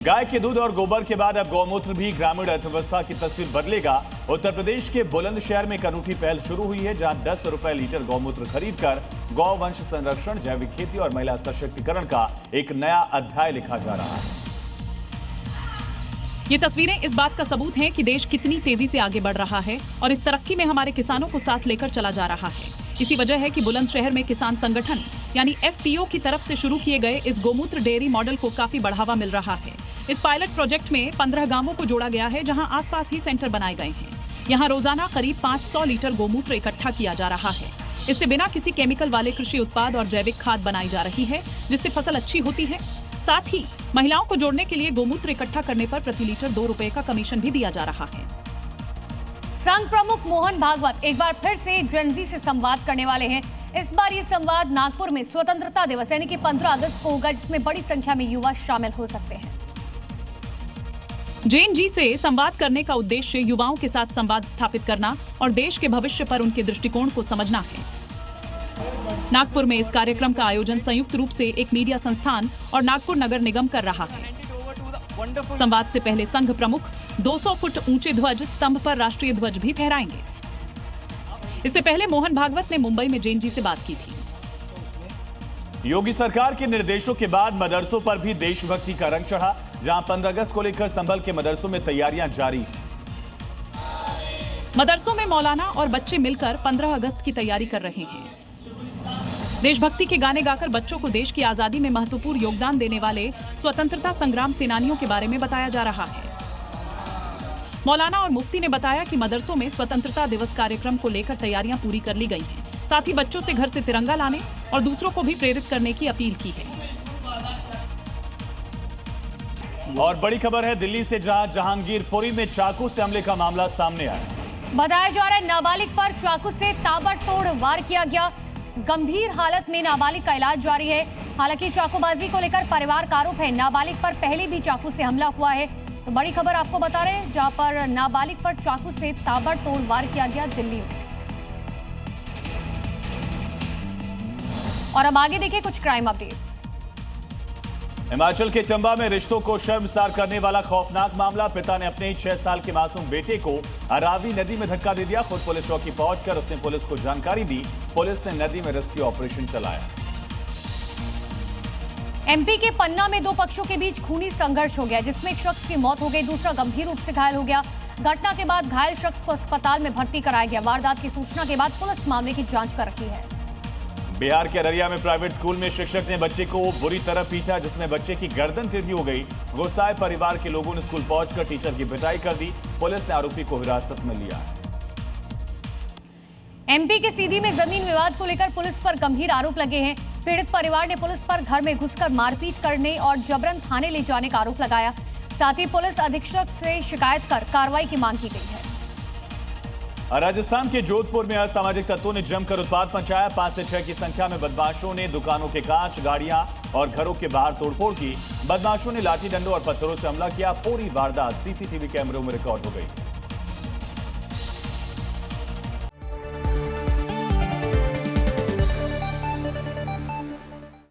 गाय के दूध और गोबर के बाद अब गौमूत्र भी ग्रामीण अर्थव्यवस्था की तस्वीर बदलेगा। उत्तर प्रदेश के बुलंदशहर में एक अनूठी पहल शुरू हुई है, जहां 10 रुपए लीटर गौमूत्र खरीदकर गौवंश संरक्षण, जैविक खेती और महिला सशक्तिकरण का एक नया अध्याय लिखा जा रहा है। ये तस्वीरें इस बात का सबूत हैं कि देश कितनी तेजी से आगे बढ़ रहा है और इस तरक्की में हमारे किसानों को साथ लेकर चला जा रहा है। इसी वजह है कि बुलंदशहर में किसान संगठन यानी FPO की तरफ से शुरू किए गए इस गौमूत्र डेयरी मॉडल को काफी बढ़ावा मिल रहा है। इस पायलट प्रोजेक्ट में 15 गांवों को जोड़ा गया है, जहां आसपास ही सेंटर बनाए गए हैं। यहां रोजाना करीब 500 लीटर गौमूत्र इकट्ठा किया जा रहा है। इससे बिना किसी केमिकल वाले कृषि उत्पाद और जैविक खाद बनाई जा रही है, जिससे फसल अच्छी होती है। साथ ही महिलाओं को जोड़ने के लिए गौमूत्र इकट्ठा करने पर प्रति लीटर 2 रुपए का कमीशन भी दिया जा रहा है। संघ प्रमुख मोहन भागवत एक बार फिर से जेन-ज़ी से संवाद करने वाले हैं। इस बार ये संवाद नागपुर में स्वतंत्रता दिवस यानी कि 15 अगस्त को होगा, जिसमें बड़ी संख्या में युवा शामिल हो सकते हैं। जेन-जी से संवाद करने का उद्देश्य युवाओं के साथ संवाद स्थापित करना और देश के भविष्य पर उनके दृष्टिकोण को समझना है। नागपुर में इस कार्यक्रम का आयोजन संयुक्त रूप से एक मीडिया संस्थान और नागपुर नगर निगम कर रहा है। संवाद से पहले संघ प्रमुख 200 फुट ऊंचे ध्वज स्तंभ पर राष्ट्रीय ध्वज भी फहराएंगे। इससे पहले मोहन भागवत ने मुंबई में जेन-जी से बात की थी। योगी सरकार के निर्देशों के बाद मदरसों पर भी देशभक्ति का रंग चढ़ा, जहां 15 अगस्त को लेकर संभल के मदरसों में तैयारियां जारी। मदरसों में मौलाना और बच्चे मिलकर 15 अगस्त की तैयारी कर रहे हैं। देशभक्ति के गाने गाकर बच्चों को देश की आजादी में महत्वपूर्ण योगदान देने वाले स्वतंत्रता संग्राम सेनानियों के बारे में बताया जा रहा है। मौलाना और मुफ्ती ने बताया कि मदरसों में स्वतंत्रता दिवस कार्यक्रम को लेकर तैयारियां पूरी कर ली गई हैं। साथ ही बच्चों से घर से तिरंगा लाने और दूसरों को भी प्रेरित करने की अपील की है। और बड़ी खबर है दिल्ली से, जहां जहांगीरपुरी में चाकू से हमले का मामला सामने आया। बताया जा रहा है नाबालिग पर चाकू से ताबड़तोड़ वार किया गया। गंभीर हालत में नाबालिग का इलाज जारी है। हालांकि चाकूबाजी को लेकर परिवार का आरोप है, नाबालिग पर पहले भी चाकू से हमला हुआ है। तो बड़ी खबर आपको बता रहे हैं, जहां पर नाबालिग पर चाकू से ताबड़तोड़ वार किया गया दिल्ली में। और अब आगे देखिए कुछ क्राइम अपडेट्स। हिमाचल के चंबा में रिश्तों को शर्मसार करने वाला खौफनाक मामला। पिता ने अपने ही 6 साल के मासूम बेटे को अरावी नदी में धक्का दे दिया। खुद पुलिस चौकी पहुंचकर उसने पुलिस को जानकारी दी। पुलिस ने नदी में रेस्क्यू ऑपरेशन चलाया। MP के पन्ना में 2 पक्षों के बीच खूनी संघर्ष हो गया, जिसमें एक शख्स की मौत हो गई, दूसरा गंभीर रूप से घायल हो गया। घटना के बाद घायल शख्स को अस्पताल में भर्ती कराया गया। वारदात की सूचना के बाद पुलिस मामले की जांच कर रही है। बिहार के अररिया में प्राइवेट स्कूल में शिक्षक ने बच्चे को बुरी तरह पीटा, जिसमें बच्चे की गर्दन टेढ़ी हो गई। गुस्साए परिवार के लोगों ने स्कूल पहुंचकर टीचर की पिटाई कर दी। पुलिस ने आरोपी को हिरासत में लिया। MP के सीधी में जमीन विवाद को लेकर पुलिस पर गंभीर आरोप लगे हैं। पीड़ित परिवार ने पुलिस पर घर में घुसकर मारपीट करने और जबरन थाने ले जाने का आरोप लगाया। साथ ही पुलिस अधीक्षक से शिकायत कर कार्रवाई की मांग की गई है। राजस्थान के जोधपुर में असामाजिक तत्वों ने जमकर उत्पात मचाया। 5 से 6 की संख्या में बदमाशों ने दुकानों के कांच, गाड़ियां और घरों के बाहर तोड़फोड़ की। बदमाशों ने लाठी डंडों और पत्थरों से हमला किया। पूरी वारदात CCTV कैमरों में रिकॉर्ड हो गई।